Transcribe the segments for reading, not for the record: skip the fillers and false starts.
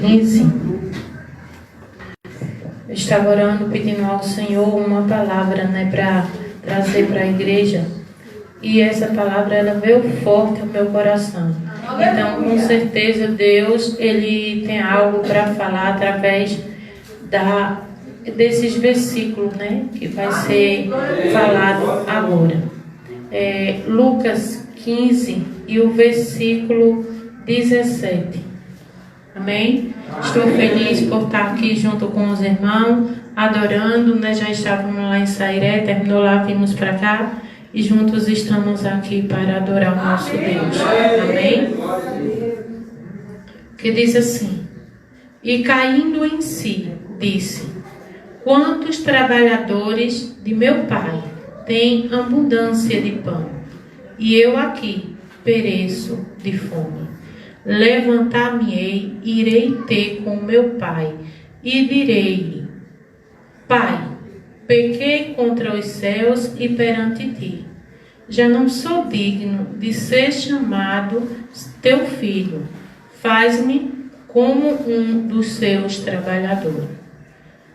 15. Eu estava orando, pedindo ao Senhor uma palavra, para trazer para a igreja. E essa palavra, ela veio forte ao meu coração. Então, com certeza, Deus, Ele tem algo para falar através desses versículos, que vai ser falado agora. Lucas 15 e o versículo 17. Amém? Estou feliz por estar aqui junto com os irmãos, adorando, Já estávamos lá em Sairé, terminou lá, vimos para cá e juntos estamos aqui para adorar o nosso Deus. Amém? Que diz assim: e caindo em si, disse: quantos trabalhadores de meu pai têm abundância de pão, e eu aqui pereço de fome. Levantar-me-ei, irei ter com meu pai, e direi-lhe: Pai, pequei contra os céus e perante ti. Já não sou digno de ser chamado teu filho. Faz-me como um dos seus trabalhadores.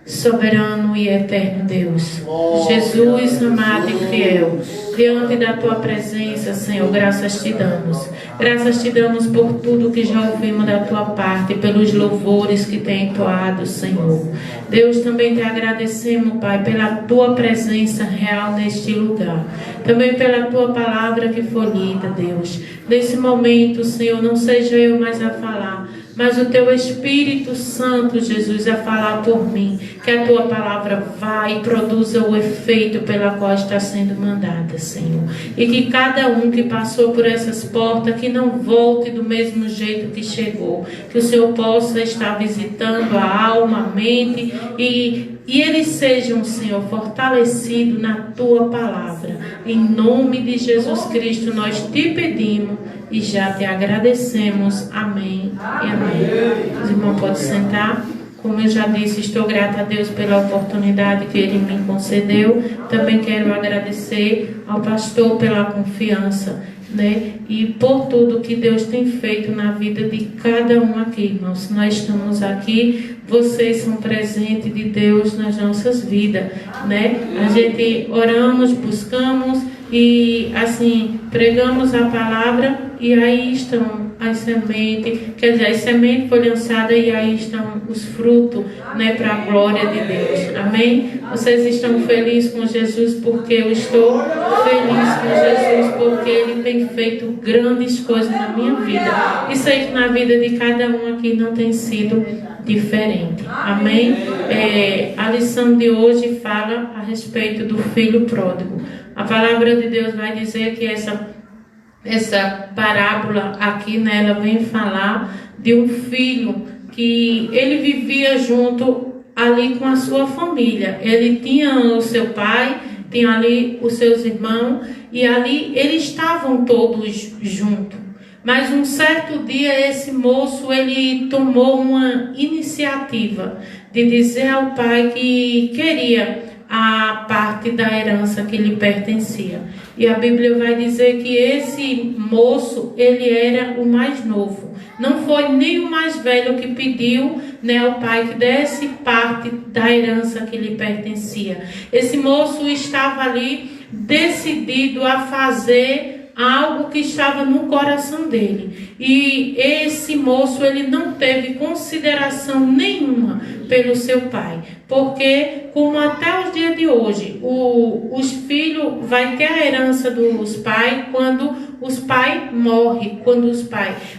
Soberano e eterno Deus, Jesus amado e fiel, diante da tua presença, Senhor, graças te damos. Graças te damos por tudo que já ouvimos da tua parte, pelos louvores que tem entoado, Senhor. Deus, também te agradecemos, Pai, pela tua presença real neste lugar. Também pela tua palavra que foi lida, Deus. Nesse momento, Senhor, não seja eu mais a falar, mas o teu Espírito Santo, Jesus, a falar por mim. Que a tua palavra vá e produza o efeito pela qual está sendo mandada, Senhor. E que cada um que passou por essas portas, que não volte do mesmo jeito que chegou. Que o Senhor possa estar visitando a alma, a mente e eles sejam, Senhor, fortalecidos na tua palavra. Em nome de Jesus Cristo nós te pedimos e já te agradecemos. Amém e amém. Os irmãos podem sentar. Como eu já disse, estou grata a Deus pela oportunidade que Ele me concedeu. Também quero agradecer ao pastor pela confiança, e por tudo que Deus tem feito na vida de cada um aqui, irmãos. Nós estamos aqui, vocês são presentes de Deus nas nossas vidas, A gente oramos, buscamos e assim pregamos a palavra e aí estão as sementes, quer dizer, a semente foi lançada e aí estão os frutos, para a glória de Deus. Amém? Vocês estão felizes com Jesus? Porque eu estou feliz com Jesus, porque Ele tem feito grandes coisas na minha vida. E sei que na vida de cada um aqui não tem sido diferente. Amém? A lição de hoje fala a respeito do filho pródigo. A palavra de Deus vai dizer que essa parábola aqui, ela vem falar de um filho que ele vivia junto ali com a sua família. Ele tinha o seu pai, tinha ali os seus irmãos e ali eles estavam todos juntos. Mas um certo dia esse moço, ele tomou uma iniciativa de dizer ao pai que queria a parte da herança que lhe pertencia. E a Bíblia vai dizer que esse moço, ele era o mais novo. Não foi nem o mais velho que pediu, ao pai que desse parte da herança que lhe pertencia. Esse moço estava ali decidido a fazer algo que estava no coração dele. E esse moço, ele não teve consideração nenhuma pelo seu pai. Porque, como até os dias de hoje, os filhos vão ter a herança dos pais quando os pais morrem,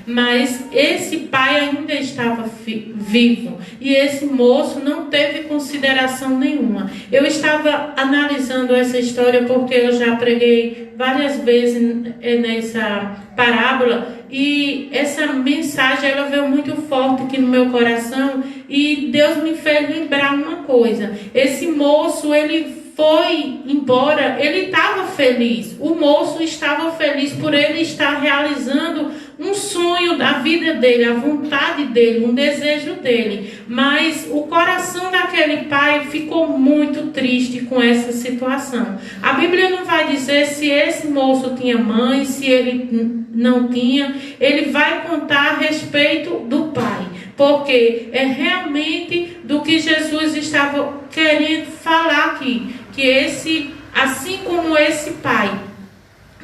mas esse pai ainda estava vivo. E esse moço não teve consideração nenhuma. Eu estava analisando essa história porque eu já preguei várias vezes nessa parábola e essa mensagem ela veio muito forte aqui no meu coração e Deus me fez lembrar uma coisa. Esse moço, ele foi embora, ele estava feliz. O moço estava feliz por ele estar realizando um sonho da vida dele, a vontade dele, um desejo dele. Mas o coração daquele pai ficou muito triste com essa situação. A Bíblia não vai dizer se esse moço tinha mãe, se ele não tinha. Ele vai contar a respeito do pai. porque é realmente do que Jesus estava querendo falar aqui, que assim como esse pai,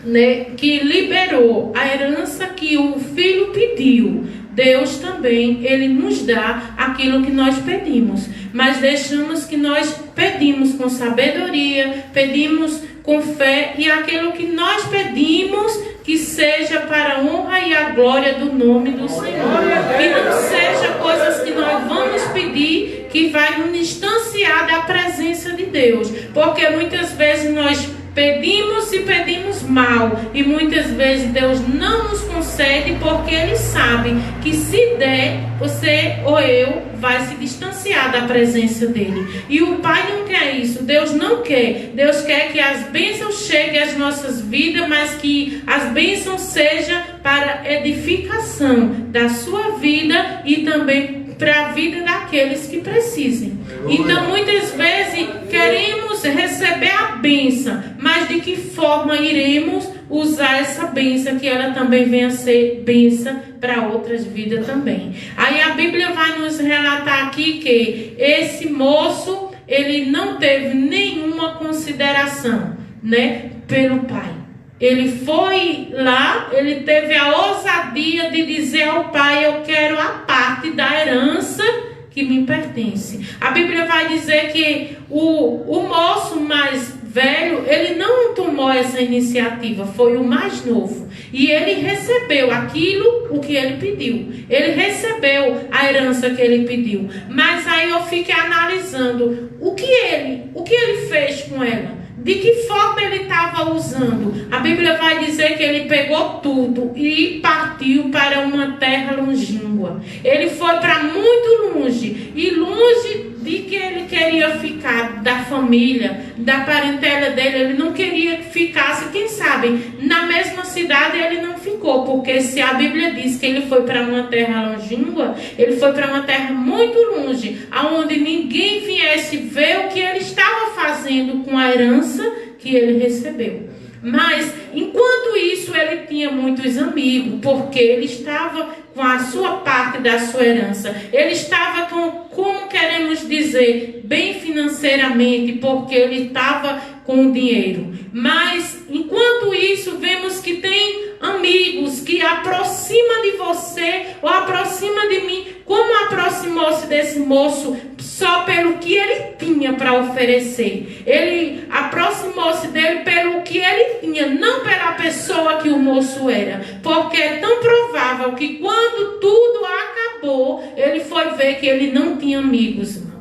né, que liberou a herança que o filho pediu, Deus também, Ele nos dá aquilo que nós pedimos. Mas deixamos que nós pedimos com sabedoria, pedimos com fé, e aquilo que nós pedimos que seja para a honra e a glória do nome do Senhor. Que não seja coisas que nós vamos pedir que vai nos distanciar da presença de Deus. Porque muitas vezes nós pedimos e pedimos mal, e muitas vezes Deus não nos concede, porque Ele sabe que se der, você ou eu vai se distanciar da presença dEle. E o Pai não quer isso, Deus não quer. Deus quer que as bênçãos cheguem às nossas vidas, mas que as bênçãos sejam para edificação da sua vida e também para a vida daqueles que precisem. Então, muitas vezes, queremos receber a bênção, mas de que forma iremos usar essa bênção, que ela também venha a ser bênção para outras vidas também. Aí a Bíblia vai nos relatar aqui que esse moço, ele não teve nenhuma consideração, né, pelo pai. Ele foi lá, ele teve a ousadia de dizer ao pai: eu quero a parte da herança que me pertence. A Bíblia vai dizer que o moço mais velho, ele não tomou essa iniciativa, foi o mais novo. E ele recebeu aquilo, o que ele pediu. Ele recebeu a herança que ele pediu. Mas aí eu fiquei analisando o que ele fez com ela. De que forma ele estava usando? A Bíblia vai dizer que ele pegou tudo e partiu para uma terra longínqua. Ele foi para muito longe. E longe de que ele queria ficar da família, da parentela dele. Ele não queria que ficasse, quem sabe, na mesma cidade ele não ficou. Porque se a Bíblia diz que ele foi para uma terra longínqua, ele foi para uma terra muito longe, aonde ninguém viesse ver o que ele estava fazendo com a herança que ele recebeu. Mas enquanto isso, ele tinha muitos amigos, porque ele estava com a sua parte da sua herança. Ele estava com, como queremos dizer, bem financeiramente, porque ele estava com dinheiro. Mas enquanto isso, vemos que tem amigos que aproximam de você ou aproxima de mim, como aproximou-se desse moço só pelo que ele tinha para oferecer. Ele aproximou-se dele pelo que ele tinha, não pela pessoa que o moço era. Porque é tão provável que quando tudo acabou, ele foi ver que ele não tinha amigos, irmão.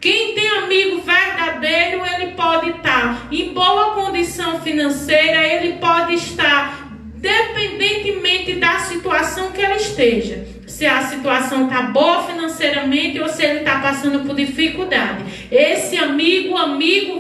Quem tem amigo verdadeiro, ele pode estar em boa condição financeira, ele pode estar dependentemente da situação que ele esteja. Se a situação está boa financeiramente ou se ele está passando por dificuldade. Esse amigo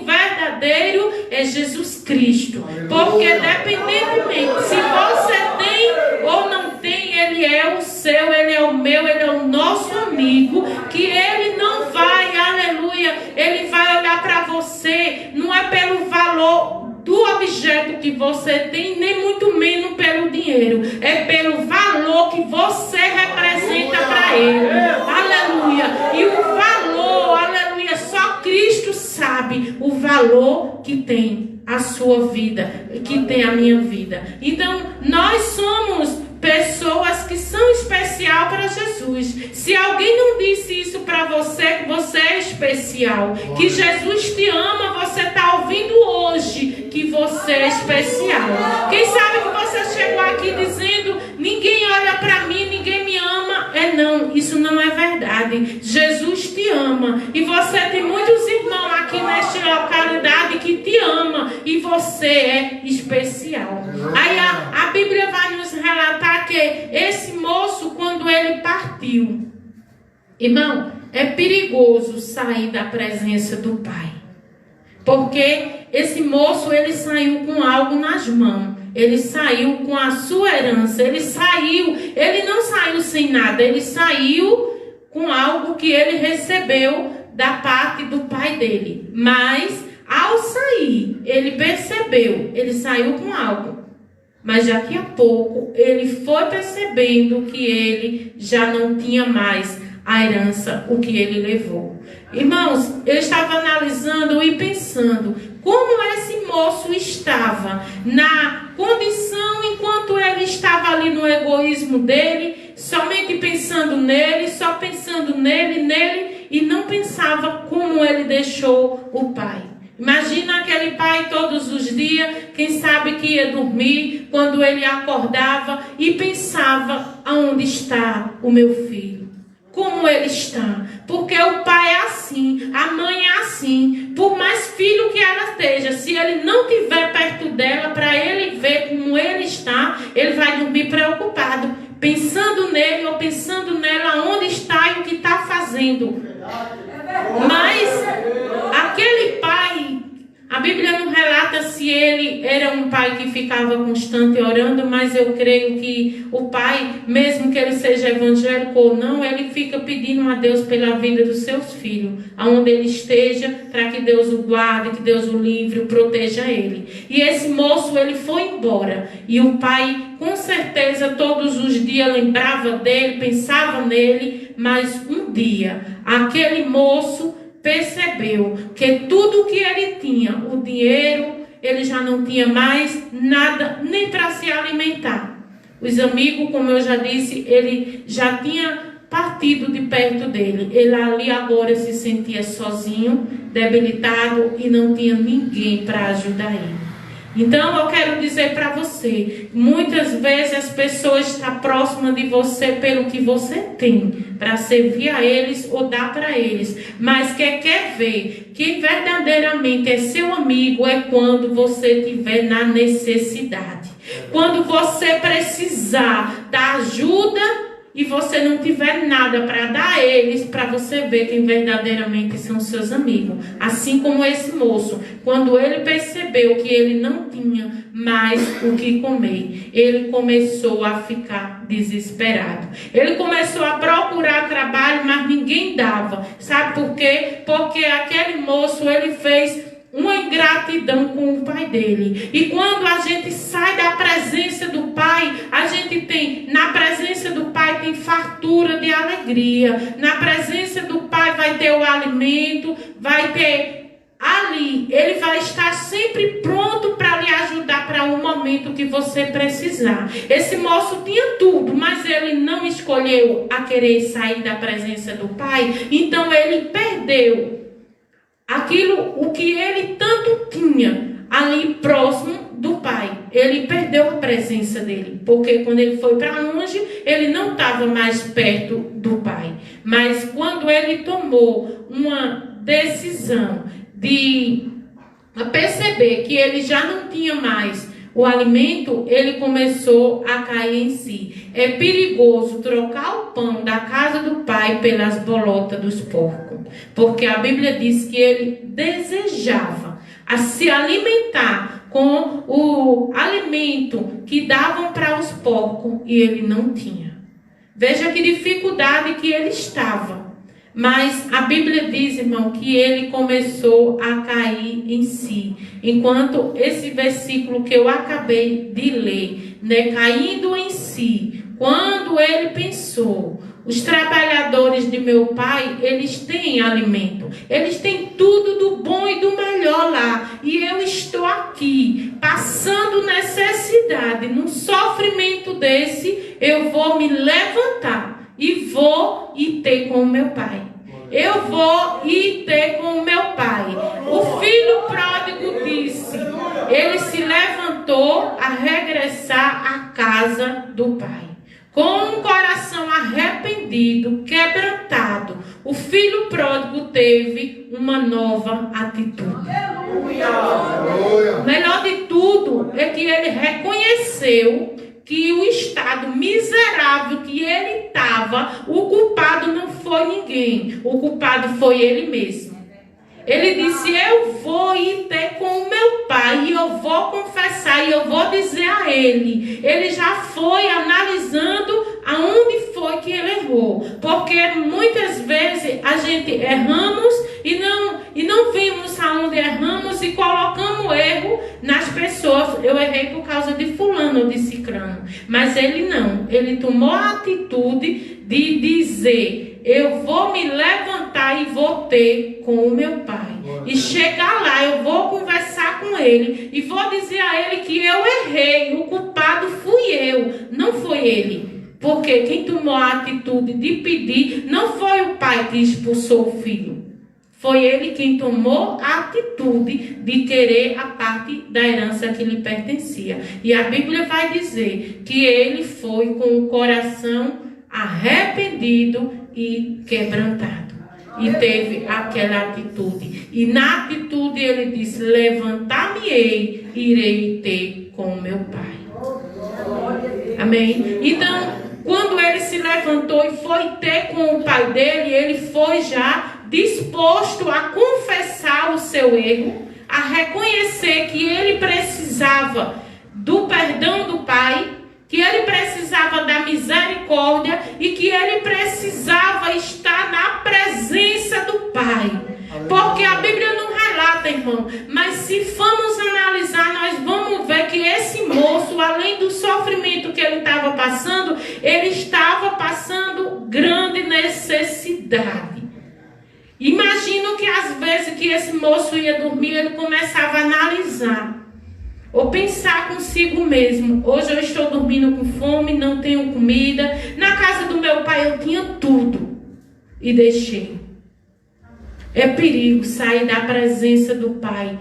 verdadeiro é Jesus Cristo. Porque dependentemente, se você tem ou não tem, ele é o seu, ele é o meu, ele é o nosso amigo, que ele não vai, aleluia, ele vai olhar para você, não é pelo valor do objeto que você tem, nem muito menos pelo dinheiro. É pelo valor que você representa para ele. Aleluia. E o valor, aleluia, só Cristo sabe o valor que tem a sua vida, que tem a minha vida. Então, nós somos pessoas que são especial para Jesus. Se alguém não disse isso para você, que você é especial, que Jesus te ama, você está ouvindo hoje que você é especial. Quem sabe que você chegou aqui dizendo: ninguém olha para mim, ninguém me ama. Não, isso não é verdade. Jesus te ama. E você tem muitos irmãos aqui nesta localidade que te ama. E você é especial. Aí a Bíblia vai nos relatar que esse moço, quando ele partiu, irmão, é perigoso sair da presença do Pai. Porque esse moço, ele saiu com algo nas mãos. Ele saiu com a sua herança. Ele não saiu sem nada. Ele saiu com algo que ele recebeu da parte do pai dele. Mas, ao sair, ele percebeu, ele saiu com algo. Mas daqui a pouco, ele foi percebendo que ele já não tinha mais a herança, o que ele levou. Irmãos, eu estava analisando e pensando como esse moço estava na condição enquanto ele estava ali no egoísmo dele, somente pensando nele, só pensando nele, e não pensava como ele deixou o pai. Imagina aquele pai todos os dias, quem sabe que ia dormir, quando ele acordava e pensava, aonde está o meu filho? Como ele está? Porque o pai é assim, a mãe é assim. Por mais filho que ela esteja, se ele não estiver perto dela, para ele ver como ele está, ele vai dormir preocupado, pensando nele ou pensando nela, onde está e o que está fazendo. Mas aquele pai, a Bíblia não relata se ele era um pai que ficava constante orando, mas eu creio que o pai, mesmo que ele seja evangélico ou não, ele fica pedindo a Deus pela vida dos seus filhos, aonde ele esteja, para que Deus o guarde, que Deus o livre, o proteja ele. E esse moço, ele foi embora, e o pai, com certeza, todos os dias lembrava dele, pensava nele, mas um dia, aquele moço percebeu que tudo que ele tinha, o dinheiro, ele já não tinha mais nada, nem para se alimentar. Os amigos, como eu já disse, ele já tinha partido de perto dele. Ele ali agora se sentia sozinho, debilitado e não tinha ninguém para ajudar ele. Então eu quero dizer para você, muitas vezes as pessoas estão próximas de você pelo que você tem, para servir a eles ou dar para eles, mas quer ver que verdadeiramente é seu amigo é quando você estiver na necessidade, quando você precisar da ajuda e você não tiver nada para dar a eles, para você ver quem verdadeiramente são seus amigos. Assim como esse moço, quando ele percebeu que ele não tinha mais o que comer, ele começou a ficar desesperado. Ele começou a procurar trabalho, mas ninguém dava. Sabe por quê? Porque aquele moço, ele fez uma ingratidão com o pai dele. E quando a gente sai da presença do pai, a gente tem, na presença do pai tem fartura de alegria. Na presença do pai vai ter o alimento, vai ter ali, ele vai estar sempre pronto para lhe ajudar para o momento que você precisar. Esse moço tinha tudo, mas ele não escolheu a querer sair da presença do pai, então ele perdeu aquilo, o que ele tanto tinha ali próximo do pai. Ele perdeu a presença dele, porque quando ele foi para longe, ele não estava mais perto do pai. Mas quando ele tomou uma decisão de perceber que ele já não tinha mais o alimento, ele começou a cair em si. É perigoso trocar o pão da casa do pai pelas bolotas dos porcos, porque a Bíblia diz que ele desejava a se alimentar com o alimento que davam para os porcos e ele não tinha. Veja que dificuldade que ele estava. Mas a Bíblia diz, irmão, que ele começou a cair em si. Enquanto esse versículo que eu acabei de ler, né, caindo em si, quando ele pensou, os trabalhadores de meu pai, eles têm alimento, eles têm tudo do bom e do melhor lá, e eu estou aqui, passando necessidade, num sofrimento desse, eu vou me levantar e vou ir ter com o meu pai. Eu vou ir ter com o meu pai. O filho pródigo disse, ele se levantou a regressar à casa do pai. Com um coração arrependido, quebrantado, o filho pródigo teve uma nova atitude. O melhor de tudo é que ele reconheceu que o estado miserável que ele estava, o culpado não foi ninguém, o culpado foi ele mesmo. Ele disse, eu vou ir ter com o meu pai, e eu vou confessar, e eu vou dizer a ele. Ele já foi analisando aonde foi que ele errou. Porque muitas vezes a gente erramos e não vimos aonde erramos e colocamos erro nas pessoas. Eu errei por causa de fulano ou de cicrano. Mas ele não. Ele tomou a atitude de dizer: eu vou me levantar e vou ter com o meu pai. E chegar lá, eu vou conversar com ele. E vou dizer a ele que eu errei. O culpado fui eu, não foi ele. Porque quem tomou a atitude de pedir não foi o pai que expulsou o filho. Foi ele quem tomou a atitude de querer a parte da herança que lhe pertencia. E a Bíblia vai dizer que ele foi com o coração arrependido e quebrantado. E teve aquela atitude. E na atitude ele disse: levantar-me-ei, irei ter com o meu pai. Amém? Então, quando ele se levantou e foi ter com o pai dele, ele foi já disposto a confessar o seu erro, a reconhecer que ele precisava do perdão do pai, que ele precisava da misericórdia e que ele precisava estar na presença do pai. Porque a Bíblia não relata, irmão, mas se formos analisar, nós vamos ver que esse moço, além do sofrimento que ele estava passando, ele estava passando grande necessidade. Imagino que às vezes que esse moço ia dormir, ele começava a analisar, ou pensar consigo mesmo: hoje eu estou dormindo com fome, não tenho comida, na casa do meu pai eu tinha tudo e deixei. É perigo sair da presença do pai,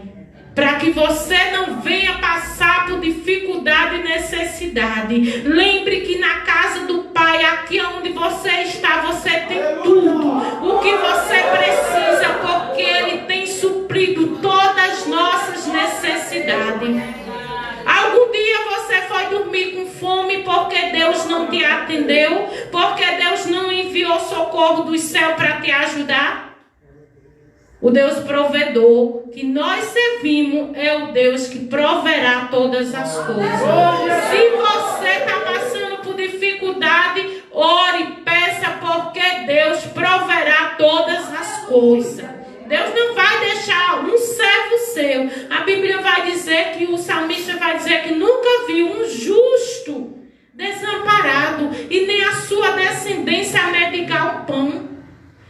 para que você não venha passar por dificuldade e necessidade. Lembre que na casa do pai, aqui onde você está, você tem tudo o que você precisa, porque ele tem suprido todas as nossas necessidades. Algum dia você foi dormir com fome porque Deus não te atendeu, porque Deus não enviou socorro do céu para te ajudar? O Deus provedor que nós servimos é o Deus que proverá todas as coisas. Se você está passando por dificuldade, ore, peça, porque Deus proverá todas as coisas. Deus não vai deixar um servo seu. A Bíblia vai dizer que o salmista vai dizer que nunca viu um justo desamparado e nem a sua descendência a mendigar o pão.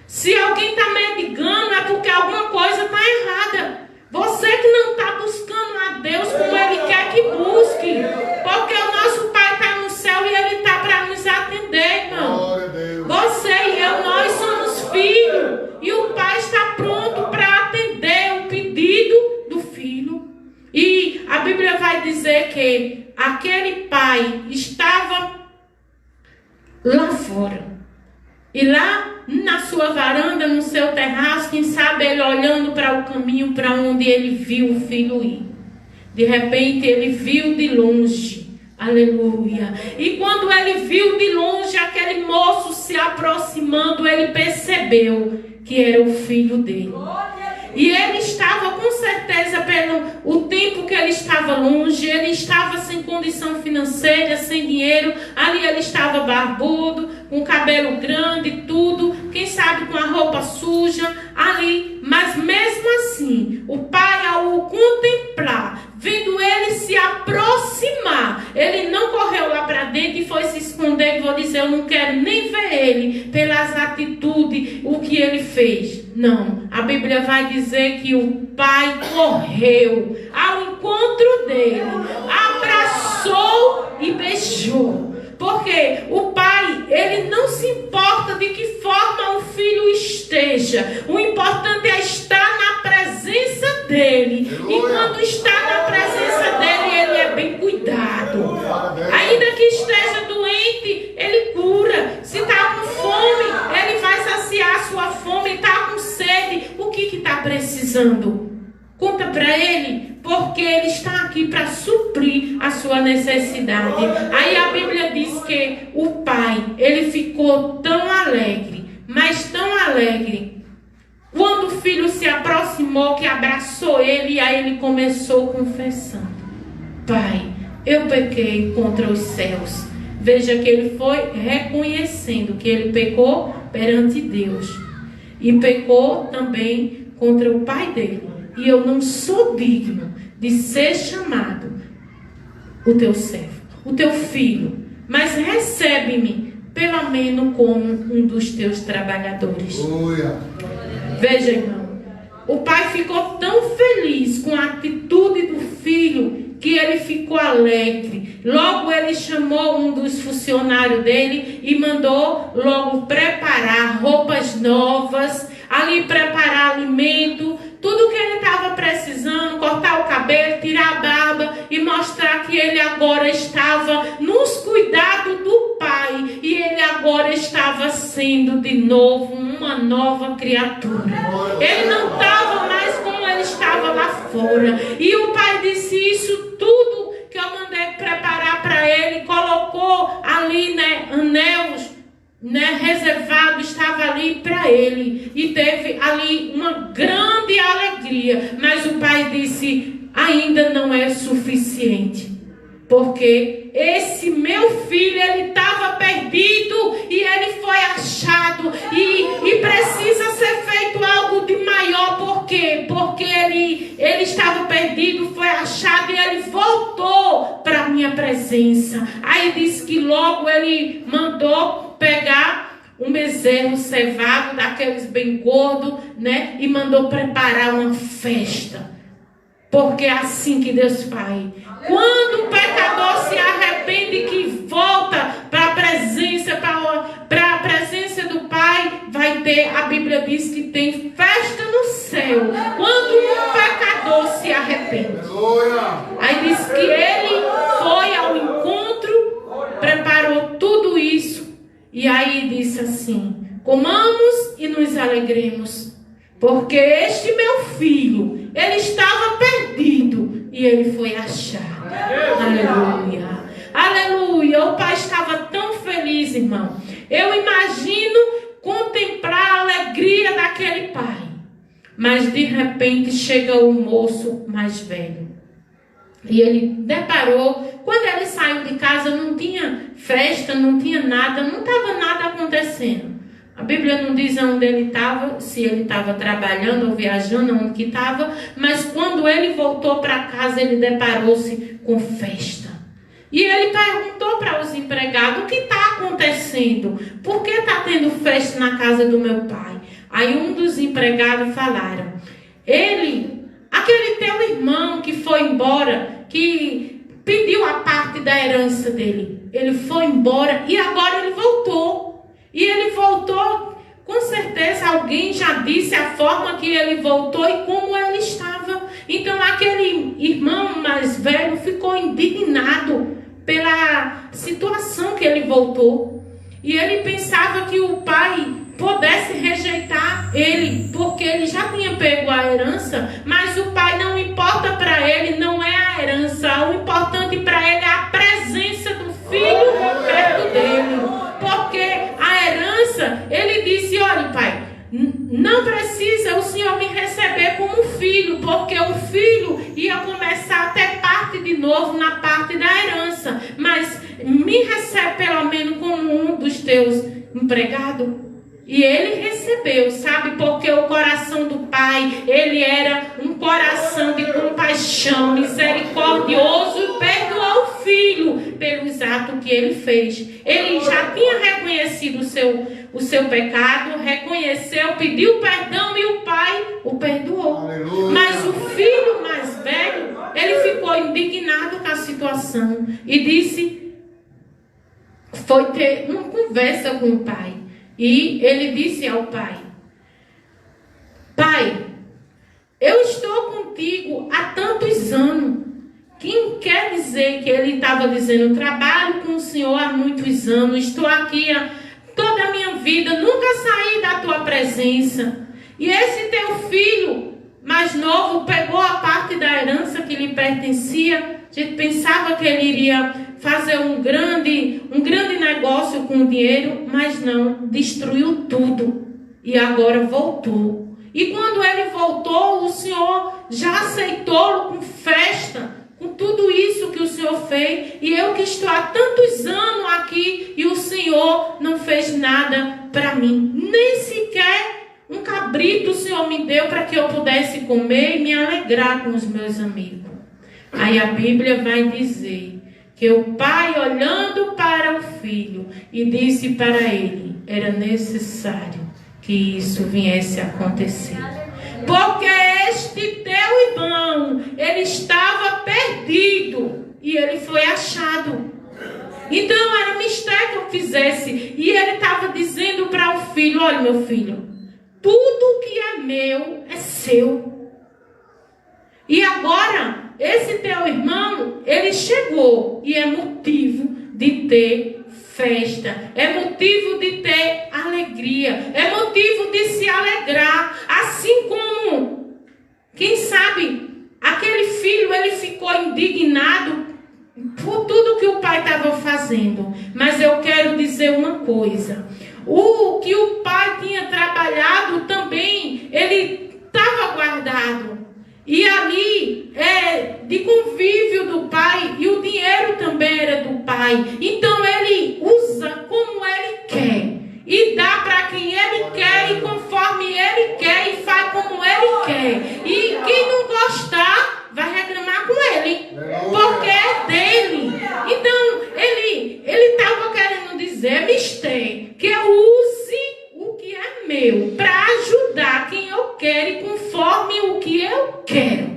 Se alguém está mendigando, é porque alguma coisa está errada. Você que não está buscando a Deus como Ele quer que busque. Porque o nosso Pai está no céu e Ele está para nos atender, irmão. Você e eu, nós somos filhos. E o Pai está pronto para atender o pedido do filho. E a Bíblia vai dizer que aquele pai estava lá fora. E lá na sua varanda, no seu terraço, quem sabe ele olhando para o caminho para onde ele viu o filho ir. De repente ele viu de longe. Aleluia. E quando ele viu de longe aquele moço se aproximando, ele percebeu que era o filho dele. E ele estava com certeza, pelo o tempo que ele estava longe, ele estava sem condição financeira, sem dinheiro. Ali ele estava barbudo, com cabelo grande, tudo. Quem sabe com a roupa suja ali. Mas mesmo assim, o pai, ao o contemplar, vendo ele se aproximar, ele não correu lá para dentro e foi se esconder. E vou dizer: eu não quero nem ver ele pelas atitudes, o que ele fez. Não, a Bíblia vai dizer que o pai correu ao encontro dele, abraçou e beijou. Porque o pai, ele não se importa de que forma o filho esteja. O importante é estar na presença dele. E quando está na presença dele, ele é bem cuidado. Ainda que esteja doente, ele cura. Se está com fome, ele vai saciar a sua fome. Está com sede, o que está precisando? Conta para ele, porque ele está aqui para suprir a sua necessidade. Aí a Bíblia diz que o pai, ele ficou tão alegre, mas tão alegre, quando o filho se aproximou, que abraçou ele, e aí ele começou confessando: pai, eu pequei contra os céus. Veja que ele foi reconhecendo que ele pecou perante Deus. E pecou também contra o pai dele. e eu não sou digno de ser chamado o teu servo, o teu filho, mas recebe-me pelo menos como um dos teus trabalhadores. Veja, irmão, o pai ficou tão feliz com a atitude do filho que ele ficou alegre. Logo ele chamou um dos funcionários dele e mandou logo preparar roupas novas, ali preparar alimento, tudo que ele estava precisando, cortar o cabelo, tirar a barba e mostrar que ele agora estava nos cuidados do pai e ele agora estava sendo de novo uma nova criatura. Ele não estava mais como ele estava lá fora. E o pai disse: isso tudo que eu mandei preparar para ele, colocou ali, anéis, reservado, estava ali para ele, e teve ali uma grande alegria. Mas o pai disse: ainda não é suficiente, porque esse meu filho, ele estava perdido e ele foi achado, e precisa ser feito algo de maior. Por quê? Porque ele estava perdido, foi achado e ele voltou para a minha presença. Aí diz que logo ele mandou pegar um bezerro cevado, daqueles bem gordos, e mandou preparar uma festa. Porque é assim que Deus faz. Quando o pecador se arrepende, que volta para a presença do Pai, vai ter, a Bíblia diz que tem festa no céu. Quando um pecador se arrepende. Aí diz que ele foi ao encontro, preparou tudo isso. E aí disse assim: comamos e nos alegremos, porque este meu filho, ele estava perdido e ele foi achado. Aleluia. Aleluia. O pai estava tão feliz, irmão. Eu imagino contemplar a alegria daquele pai. Mas de repente chega o moço mais velho. E ele deparou, quando ele saiu de casa, não tinha festa, não tinha nada, não estava nada acontecendo. A Bíblia não diz onde ele estava, se ele estava trabalhando ou viajando, onde que estava, mas quando ele voltou para casa, ele deparou-se com festa. E ele perguntou para os empregados: o que está acontecendo? Por que está tendo festa na casa do meu pai? Aí um dos empregados falaram: aquele teu irmão que foi embora, que pediu a parte da herança dele, ele foi embora e agora ele voltou. E ele voltou, com certeza alguém já disse a forma que ele voltou e como ele estava. Então aquele irmão mais velho ficou indignado pela situação que ele voltou. E ele pensava que o pai pudesse rejeitar ele, porque ele já tinha pego a herança, mas o pai, não importa para ele, não é a herança. O importante para ele é a presença do filho perto dele. Porque a herança, ele disse: olha, pai, não precisa o senhor me receber como filho, porque o filho ia começar a ter parte de novo na parte da herança, mas me recebe pelo menos como um dos teus empregados. E ele recebeu, sabe? Porque o coração do pai, ele era um coração de compaixão, misericordioso, e perdoou o filho pelos atos que ele fez. Ele já tinha reconhecido o seu pecado, reconheceu, pediu perdão e o pai o perdoou. Aleluia. Mas o filho mais velho, ele ficou indignado com a situação e disse, foi ter uma conversa com o pai. E ele disse ao pai: pai, eu estou contigo há tantos anos. Quem quer dizer que ele estava dizendo: trabalho com o Senhor há muitos anos, estou aqui toda a minha vida, nunca saí da tua presença. E esse teu filho mais novo pegou a parte da herança que lhe pertencia. A gente pensava que ele iria fazer um grande negócio com o dinheiro, mas não, destruiu tudo e agora voltou. E quando ele voltou, o Senhor já aceitou-lo com festa, com tudo isso que o Senhor fez. E eu que estou há tantos anos aqui e o Senhor não fez nada para mim, nem sequer um cabelo cabrito o Senhor me deu para que eu pudesse comer e me alegrar com os meus amigos. Aí a Bíblia vai dizer que o pai, olhando para o filho, e disse para ele, era necessário que isso viesse a acontecer. Porque este teu irmão, ele estava perdido e ele foi achado. Então era mistério que eu fizesse. E ele estava dizendo para o filho, olha meu filho, tudo que é meu é seu. E agora, esse teu irmão, ele chegou e é motivo de ter festa, é motivo de ter alegria, é motivo de se alegrar, assim como, quem sabe, aquele filho, ele ficou indignado por tudo que o pai estava fazendo. Mas eu quero dizer uma coisa, o que o pai tinha trabalhado também, ele estava guardado. E ali de convívio do pai, e o dinheiro também era do pai. Então ele usa como ele quer, e dá para quem ele quer, e conforme ele quer, e faz como ele quer. E quem não gostar, vai reclamar com ele, porque é dele. Então ele estava querendo dizer, mister, que eu use o que é meu para ajudar quem eu quero e conforme o que eu quero.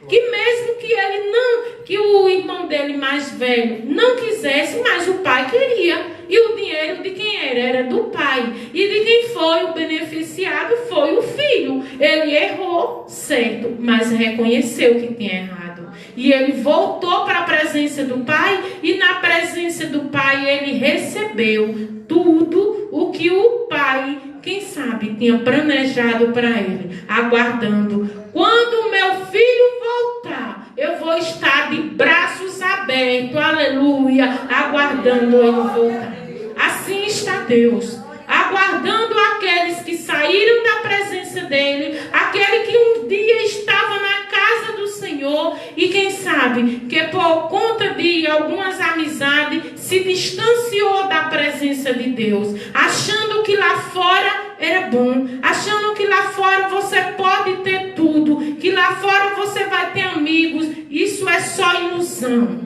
Que mesmo que ele não, que o irmão dele mais velho não quisesse, mas o pai queria. E o dinheiro de quem era? Era do pai. E de quem foi o beneficiado foi o filho. Ele errou, certo, mas reconheceu que tinha errado. E ele voltou para a presença do pai, e na presença do pai ele recebeu tudo o que o pai, quem sabe, tinha planejado para ele, aguardando. Quando o meu filho voltar, eu vou estar de braços abertos, aleluia, aguardando ele voltar. Assim está Deus, aguardando aqueles que saíram da presença dele, aquele que um dia estava na casa do Senhor, e quem sabe que por conta de algumas amizades se distanciou da presença de Deus, achando que lá fora era bom, achando que lá fora você pode ter tudo, que lá fora você vai ter amigos. Isso é só ilusão,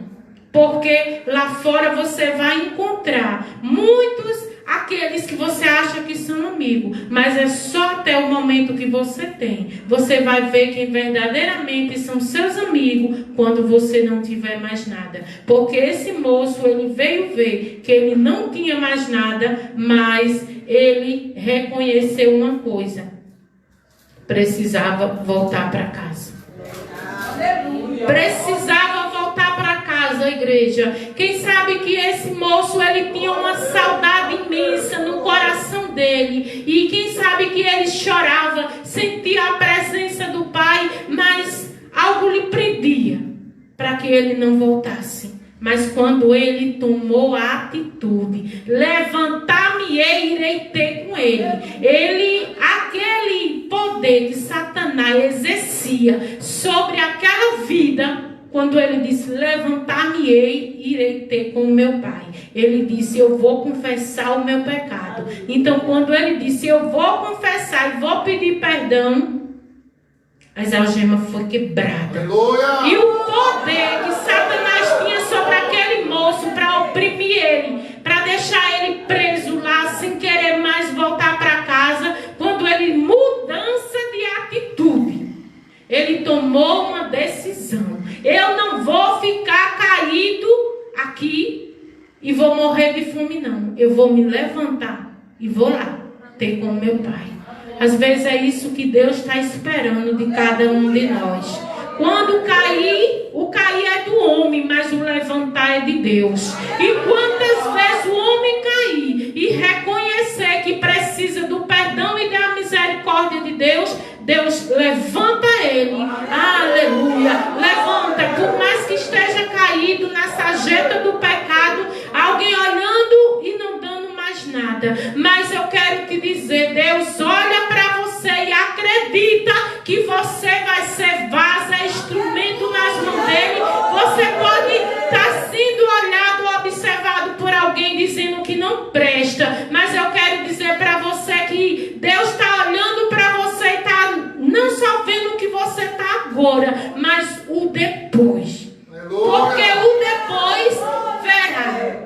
porque lá fora você vai encontrar muitos aqueles que você acha que são amigos, mas é só até o momento que você tem. Você vai ver quem verdadeiramente são seus amigos quando você não tiver mais nada. Porque esse moço, ele veio ver que ele não tinha mais nada, mas ele reconheceu uma coisa: precisava voltar para casa. Precisava voltar para casa, igreja. Quem sabe que esse moço, ele tinha uma saudade imensa no coração dele, e quem sabe que ele chorava, sentia a presença do pai, mas algo lhe prendia para que ele não voltasse. Mas quando ele tomou a atitude, levantar-me-ei, irei ter com ele, aquele poder que Satanás exercia sobre aquela vida, quando ele disse, levantar-me-ei, irei ter com o meu pai, ele disse, eu vou confessar o meu pecado. Então quando ele disse, eu vou confessar e vou pedir perdão, as algemas foram quebradas. Aleluia! E o poder que Satanás tinha sobre aquele moço para oprimir ele, para deixar ele preso lá, sem querer mais voltar para casa, quando ele, mudança de atitude, ele tomou uma decisão. Eu não vou ficar caído aqui e vou morrer de fome, não. Eu vou me levantar e vou lá ter com o meu pai. Às vezes é isso que Deus está esperando de cada um de nós. Quando cair, o cair é do homem, mas o levantar é de Deus. E quantas vezes o homem cair e reconhecer que precisa do perdão e da misericórdia de Deus, Deus levanta ele. Aleluia. Levanta, por mais que esteja caído na sarjeta do pecado, alguém olhando e não dando mais nada. Mas eu quero te dizer, Deus olha para você e acredita que você vai ser vaso, é instrumento nas mãos dele. Você pode estar sendo olhado, observado por alguém dizendo que não presta, mas eu quero dizer para você que Deus está olhando para você agora, mas o depois. Porque o depois verá.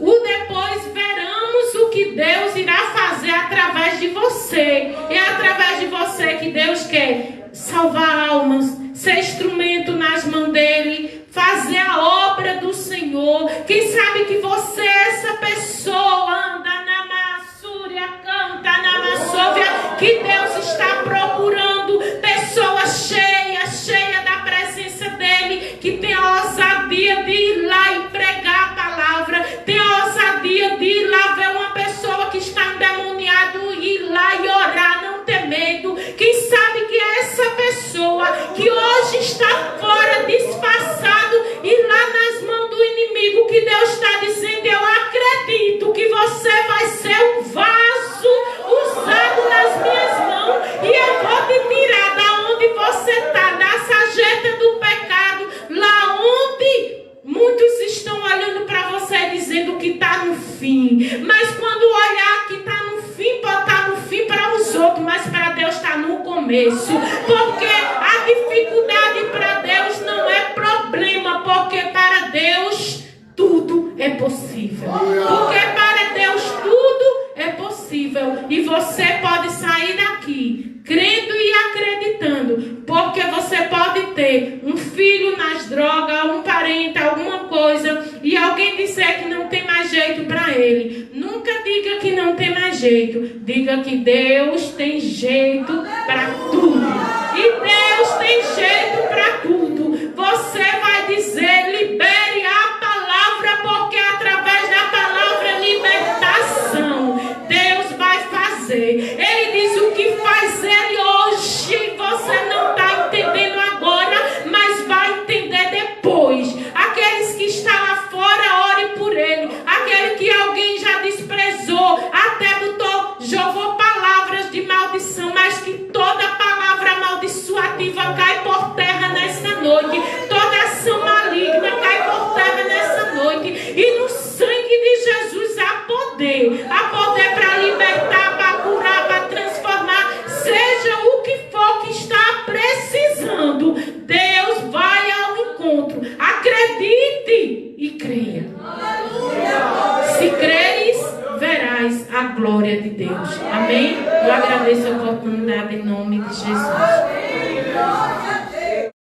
O depois veremos o que Deus irá fazer através de você. É através de você que Deus quer salvar almas, ser instrumento nas mãos dele, fazer a obra do Senhor. Quem sabe que você é essa pessoa, anda na Massúria, canta na Massóvia, que Deus está procurando pessoas cheias da presença dele, que tem a ousadia de ir lá e pregar a palavra, tem a ousadia de ir lá ver uma pessoa que está endemoniada, ir lá e orar, não ter medo. Quem sabe que é essa pessoa que hoje está fora, disfarçado, e lá nas mãos do inimigo, que Deus está dizendo: eu acredito que você vai ser um vaso usado nas minhas mãos, e eu vou te tirar da onde você está, da sarjeta do pecado, lá onde muitos estão olhando para você dizendo que está no fim. Mas quando olhar que está no fim, pode estar no fim para os outros, mas para Deus está no começo. Porque a dificuldade para Deus não é problema, porque para Deus tudo é possível. Porque para Deus tudo é possível. E você pode sair daqui crendo e acreditando, porque você pode ter um filho nas drogas, um parente, alguma coisa, e alguém disser que não tem mais jeito para ele. Nunca diga que não tem mais jeito. Diga que Deus tem jeito para tudo. E Deus tem jeito para tudo. Você vai dizer: libere a palavra, porque através da palavra libertação Deus vai fazer. Ele diz o que faz ele hoje, você não está entendendo agora, mas vai entender depois. Aqueles que estão lá fora, ore por ele. Aquele que alguém já desprezou, até jogou palavras de maldição, mas que toda palavra amaldiçoativa cai por terra nessa noite. Toda ação maligna cai por terra nessa noite. E no sangue de Jesus há poder para libertar, para curar, para transformar, seja o que for que está precisando. Deus vai ao encontro. Acredite e creia. Se creres, verás a glória de Deus. Amém? Eu agradeço a oportunidade em nome de Jesus.